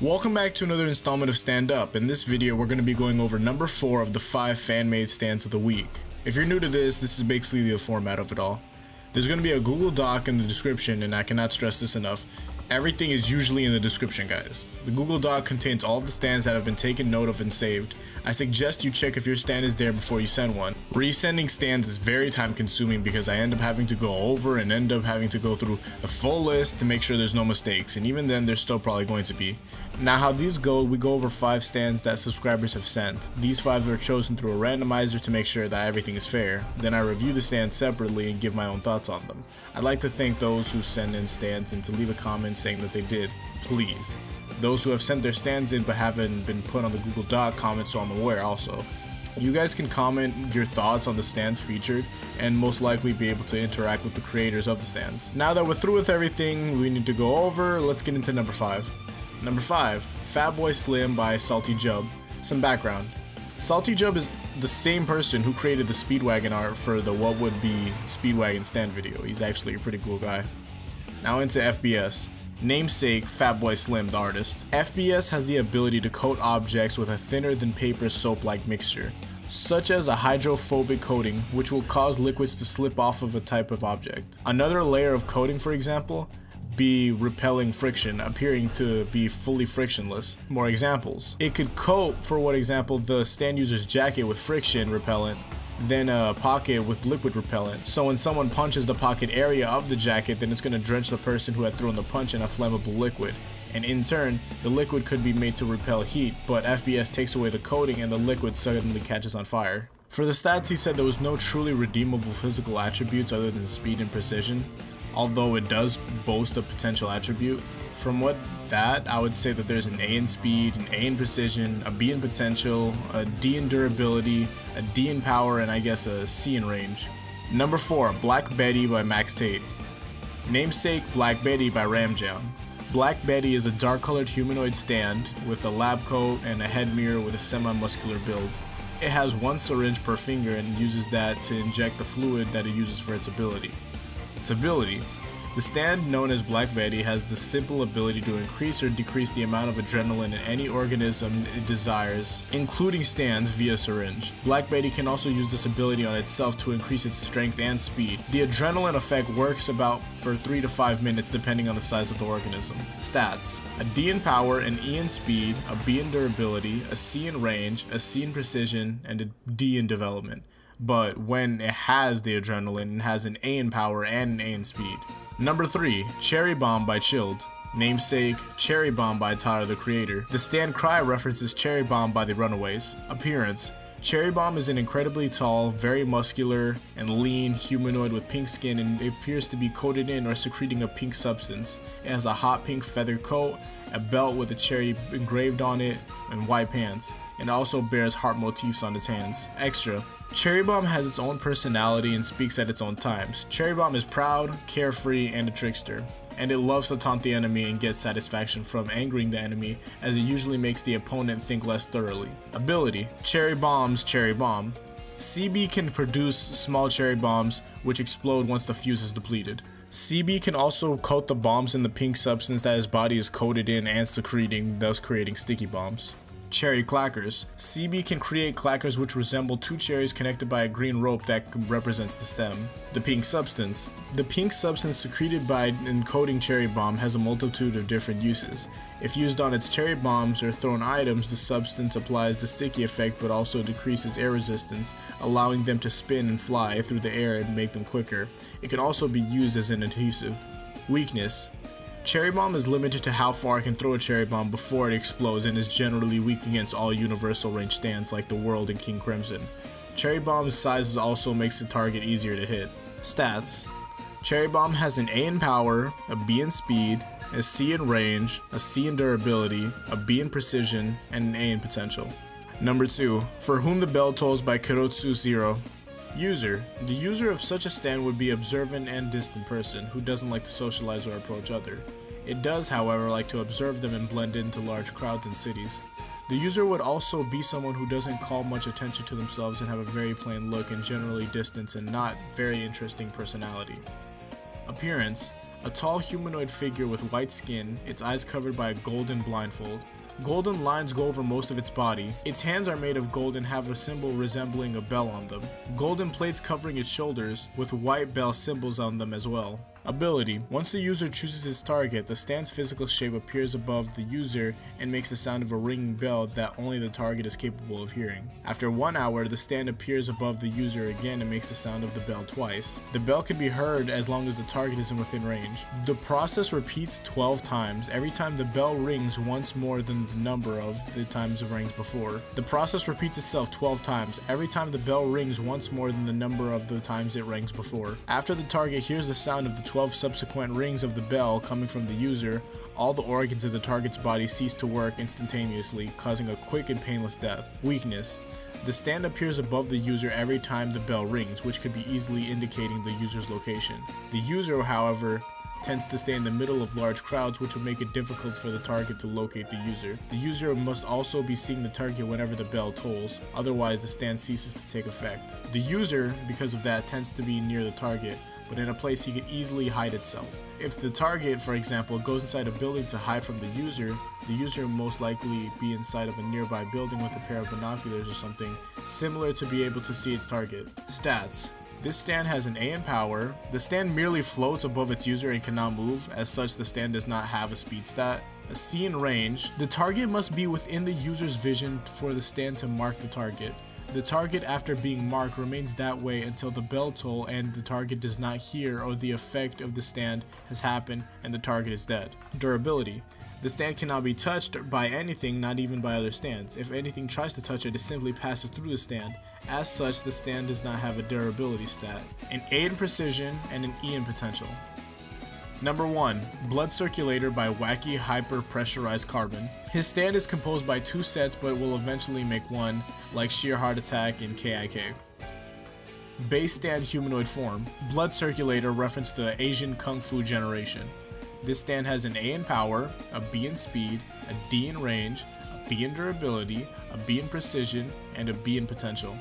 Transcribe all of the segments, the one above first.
Welcome back to another installment of Stand Up. In this video, we're going to be going over number 4 of the 5 fan-made stands of the week. If you're new to this is basically the format of it all. There's going to be a Google Doc in the description, and I cannot stress this enough. Everything is usually in the description, guys. The Google Doc contains all of the stands that have been taken note of and saved. I suggest you check if your stand is there before you send one. Resending stands is very time consuming because I end up having to go over and end up having to go through the full list to make sure there's no mistakes, and even then there's still probably going to be. Now how these go, we go over 5 stands that subscribers have sent. These 5 are chosen through a randomizer to make sure that everything is fair. Then I review the stands separately and give my own thoughts on them. I'd like to thank those who send in stands and to leave a comment saying that they did, please. Those who have sent their stands in but haven't been put on the Google Doc, comment so I'm aware also. You guys can comment your thoughts on the stands featured and most likely be able to interact with the creators of the stands. Now that we're through with everything we need to go over, let's get into number 5. Number 5, Fatboy Slim by Salty Jub. Some background. Salty Jub is the same person who created the Speedwagon art for the What Would Be Speedwagon stand video. He's actually a pretty cool guy. Now into FBS. Namesake Fatboy Slim, the artist. FBS has the ability to coat objects with a thinner than paper soap-like mixture, such as a hydrophobic coating, which will cause liquids to slip off of a type of object. Another layer of coating, for example, be repelling friction, appearing to be fully frictionless. More examples. It could coat, for what example, the stand user's jacket with friction repellent, then a pocket with liquid repellent. So when someone punches the pocket area of the jacket, then it's going to drench the person who had thrown the punch in a flammable liquid. And in turn, the liquid could be made to repel heat, but FBS takes away the coating and the liquid suddenly catches on fire. For the stats, he said there was no truly redeemable physical attributes other than speed and precision, although it does boast a potential attribute. From I would say that there's an A in speed, an A in precision, a B in potential, a D in durability, a D in power, and I guess a C in range. Number 4, Black Betty by Max Tate. Namesake Black Betty by Ramjam. Black Betty is a dark colored humanoid stand with a lab coat and a head mirror with a semi-muscular build. It has 1 syringe per finger and uses that to inject the fluid that it uses for its ability. The stand known as Black Betty has the simple ability to increase or decrease the amount of adrenaline in any organism it desires, including stands via syringe. Black Betty can also use this ability on itself to increase its strength and speed. The adrenaline effect works about for 3 to 5 minutes depending on the size of the organism. Stats: a D in power, an E in speed, a B in durability, a C in range, a C in precision, and a D in development. But when it has the adrenaline, it has an A in power and an A in speed. Number 3, Cherry Bomb by Chilled. Namesake Cherry Bomb by Tyler, the creator. The stand cry references Cherry Bomb by the Runaways. Appearance: Cherry Bomb is an incredibly tall, very muscular, and lean humanoid with pink skin, and it appears to be coated in or secreting a pink substance. It has a hot pink feather coat, a belt with a cherry engraved on it, and white pants. It also bears heart motifs on its hands. Extra: Cherry Bomb has its own personality and speaks at its own times. Cherry Bomb is proud, carefree, and a trickster, and it loves to taunt the enemy and get satisfaction from angering the enemy, as it usually makes the opponent think less thoroughly. Ability: Cherry Bomb's Cherry Bomb. CB can produce small cherry bombs which explode once the fuse is depleted. CB can also coat the bombs in the pink substance that his body is coated in and secreting, thus creating sticky bombs. Cherry Clackers. CB can create clackers which resemble 2 cherries connected by a green rope that represents the stem. The pink substance. The pink substance secreted by encoding cherry bomb has a multitude of different uses. If used on its cherry bombs or thrown items, the substance applies the sticky effect but also decreases air resistance, allowing them to spin and fly through the air and make them quicker. It can also be used as an adhesive. Weakness. Cherry Bomb is limited to how far it can throw a cherry bomb before it explodes and is generally weak against all universal range stands like the World and King Crimson. Cherry Bomb's size also makes the target easier to hit. Stats: Cherry Bomb has an A in power, a B in speed, a C in range, a C in durability, a B in precision, and an A in potential. Number 2, For Whom the Bell Tolls by Kirotsu Zero. User. The user of such a stand would be observant and distant person who doesn't like to socialize or approach other. It does, however, like to observe them and blend into large crowds in cities. The user would also be someone who doesn't call much attention to themselves and have a very plain look and generally distant and not very interesting personality. Appearance: A tall humanoid figure with white skin, its eyes covered by a golden blindfold. Golden lines go over most of its body. Its hands are made of gold and have a symbol resembling a bell on them. Golden plates covering its shoulders, with white bell symbols on them as well. Ability. Once the user chooses his target, the stand's physical shape appears above the user and makes the sound of a ringing bell that only the target is capable of hearing. After 1 hour, the stand appears above the user again and makes the sound of the bell twice. The bell can be heard as long as the target is within range. The process repeats 12 times, every time the bell rings once more than the number of the times it rings before. The process repeats itself 12 times, every time the bell rings once more than the number of the times it rings before. After the target hears the sound of the 12 subsequent rings of the bell coming from the user, all the organs of the target's body cease to work instantaneously, causing a quick and painless death. Weakness. The stand appears above the user every time the bell rings, which could be easily indicating the user's location. The user, however, tends to stay in the middle of large crowds, which will make it difficult for the target to locate the user. The user must also be seeing the target whenever the bell tolls, otherwise the stand ceases to take effect. The user, because of that, tends to be near the target, but in a place he could easily hide itself. If the target, for example, goes inside a building to hide from the user will most likely be inside of a nearby building with a pair of binoculars or something similar to be able to see its target. Stats. This stand has an A in power. The stand merely floats above its user and cannot move. As such, the stand does not have a speed stat. A C in range. The target must be within the user's vision for the stand to mark the target. The target, after being marked, remains that way until the bell toll and the target does not hear or the effect of the stand has happened and the target is dead. Durability. The stand cannot be touched by anything, not even by other stands. If anything tries to touch it, it simply passes through the stand. As such, the stand does not have a durability stat. An A in precision and an E in potential. Number 1. Blood Circulator by Wacky Hyper Pressurized Carbon. His stand is composed by 2 sets but will eventually make one, like Sheer Heart Attack and KIK. Base Stand Humanoid Form. Blood Circulator, reference to Asian Kung Fu generation. This stand has an A in power, a B in speed, a D in range, a B in durability, a B in precision, and a B in potential.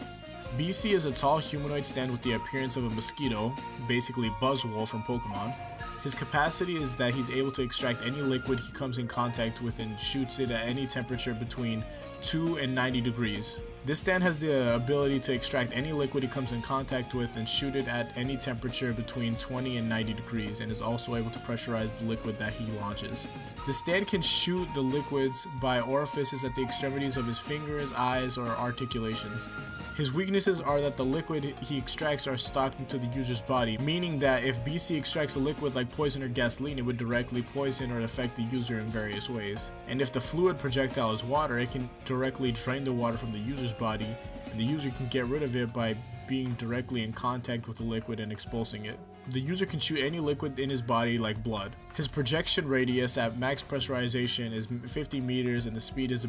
BC is a tall humanoid stand with the appearance of a mosquito, basically Buzzwole from Pokemon. His capacity is that he's able to extract any liquid he comes in contact with and shoots it at any temperature between 2 and 90 degrees. This stand has the ability to extract any liquid he comes in contact with and shoot it at any temperature between 20 and 90 degrees, and is also able to pressurize the liquid that he launches. The stand can shoot the liquids by orifices at the extremities of his fingers, eyes, or articulations. His weaknesses are that the liquid he extracts are stocked into the user's body, meaning that if BC extracts a liquid like poison or gasoline, it would directly poison or affect the user in various ways. And if the fluid projectile is water, it can directly drain the water from the user's body, and the user can get rid of it by being directly in contact with the liquid and expulsing it. The user can shoot any liquid in his body like blood. His projection radius at max pressurization is 50 meters and the speed is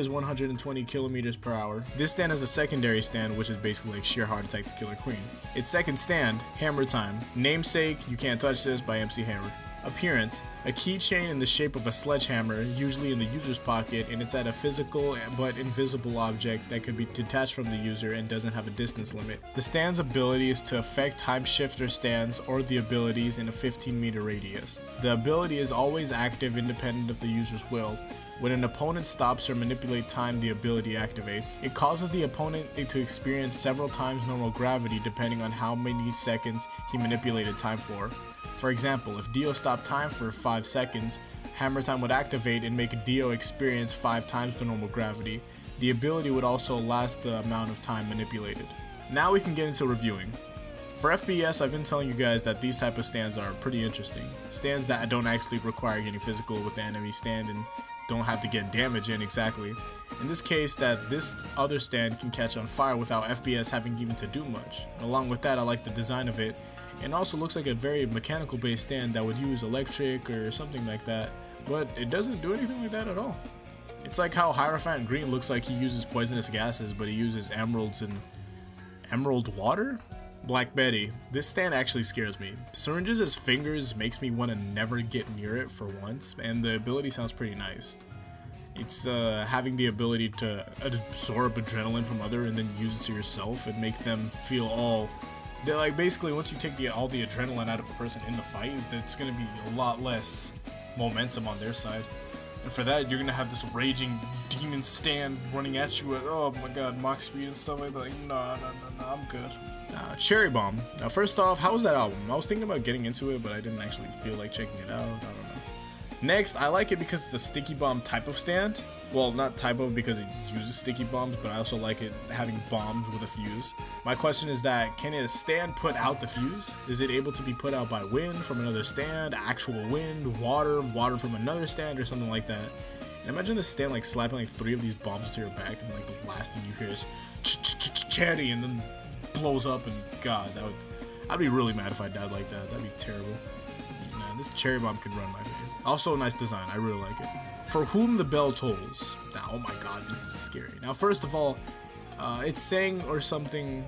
120 kilometers per hour. This stand has a secondary stand, which is basically like Sheer Heart Attack to Killer Queen. Its second stand, Hammer Time. Namesake, You Can't Touch This by MC Hammer. Appearance: a keychain in the shape of a sledgehammer, usually in the user's pocket, and it's at a physical but invisible object that can be detached from the user and doesn't have a distance limit. The stand's ability is to affect time shifter stands or the abilities in a 15-meter radius. The ability is always active independent of the user's will. When an opponent stops or manipulates time, the ability activates. It causes the opponent to experience several times normal gravity depending on how many seconds he manipulated time for. For example, if Dio stopped time for 5 seconds, Hammer Time would activate and make Dio experience 5 times the normal gravity. The ability would also last the amount of time manipulated. Now we can get into reviewing. For FPS, I've been telling you guys that these type of stands are pretty interesting. Stands that don't actually require getting physical with the enemy stand and don't have to get damage in exactly. In this case, that this other stand can catch on fire without FPS having even to do much. And along with that, I like the design of it. And also looks like a very mechanical based stand that would use electric or something like that, but it doesn't do anything like that at all. It's like how Hierophant Green looks like he uses poisonous gases, but he uses emeralds and emerald water? Black Betty. This stand actually scares me. Syringes as fingers makes me want to never get near it for once, and the ability sounds pretty nice. It's having the ability to absorb adrenaline from other and then use it to yourself and make them feel all They're like, basically, once you take all the adrenaline out of a person in the fight, it's gonna be a lot less momentum on their side. And for that, you're gonna have this raging demon stand running at you at, oh my god, Mach speed and stuff like that. Like, no, I'm good. Cherry Bomb. Now, first off, how was that album? I was thinking about getting into it, but I didn't actually feel like checking it out. I don't know. Next, I like it because it's a sticky bomb type of stand. Well, not type of because it uses sticky bombs, but I also like it having bombs with a fuse. My question is that, can a stand put out the fuse? Is it able to be put out by wind from another stand, actual wind, water from another stand, or something like that? And imagine this stand like slapping like 3 of these bombs to your back and like blasting you hear this cherry and then blows up, and god, I'd be really mad if I died like that. That'd be terrible. Man, this cherry bomb could run my face. Also a nice design, I really like it. For whom the bell tolls. Now, oh my god, this is scary. Now, first of all, it's saying or something.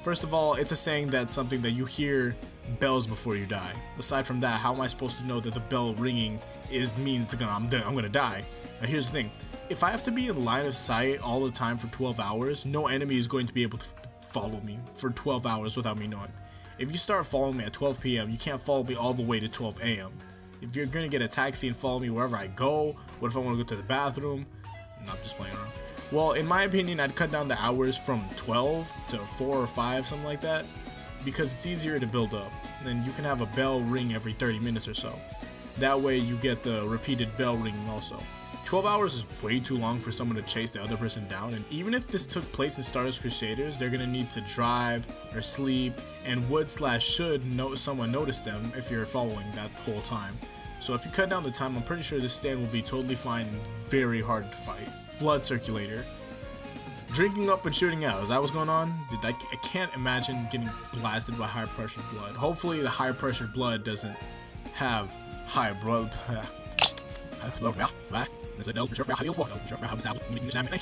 First of all, it's a saying that's something that you hear bells before you die. Aside from that, how am I supposed to know that the bell ringing means I'm gonna die? Now, here's the thing: if I have to be in line of sight all the time for 12 hours, no enemy is going to be able to follow me for 12 hours without me knowing. If you start following me at 12 p.m., you can't follow me all the way to 12 a.m. If you're gonna get a taxi and follow me wherever I go, what if I want to go to the bathroom? No, I'm just playing around. Well, in my opinion, I'd cut down the hours from 12 to 4 or 5, something like that, because it's easier to build up. Then you can have a bell ring every 30 minutes or so. That way you get the repeated bell ringing also. 12 hours is way too long for someone to chase the other person down, and even if this took place in Stardust Crusaders, they're gonna need to drive or sleep, and should someone notice them if you're following that whole time. So if you cut down the time, I'm pretty sure this stand will be totally fine and very hard to fight. Blood circulator. Drinking up and shooting out, is that what's going on? Dude, I can't imagine getting blasted by high pressure blood. Hopefully the high pressure blood doesn't have high blood.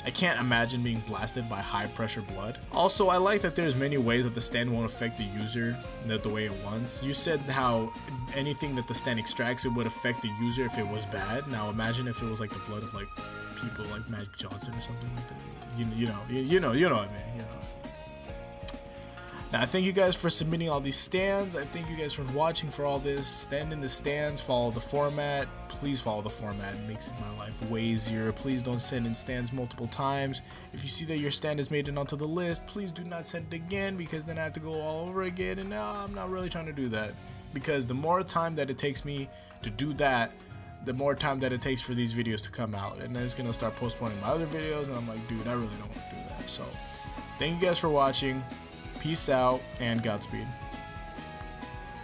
I can't imagine being blasted by high pressure blood. Also, I like that there's many ways that the stand won't affect the user the way it wants. You said how anything that the stand extracts, it would affect the user if it was bad. Now imagine if it was like the blood of like people like Magic Johnson or something like that. You know what I mean, you know. Now, I thank you guys for submitting all these stands. I thank you guys for watching for all this. Stand in the stands, follow the format. Please follow the format. It makes my life way easier. Please don't send in stands multiple times. If you see that your stand is made it onto the list, please do not send it again, because then I have to go all over again, and now I'm not really trying to do that, because the more time that it takes me to do that, the more time that it takes for these videos to come out, and then it's gonna start postponing my other videos, and I'm like, dude, I really don't want to do that. So thank you guys for watching. Peace out and Godspeed.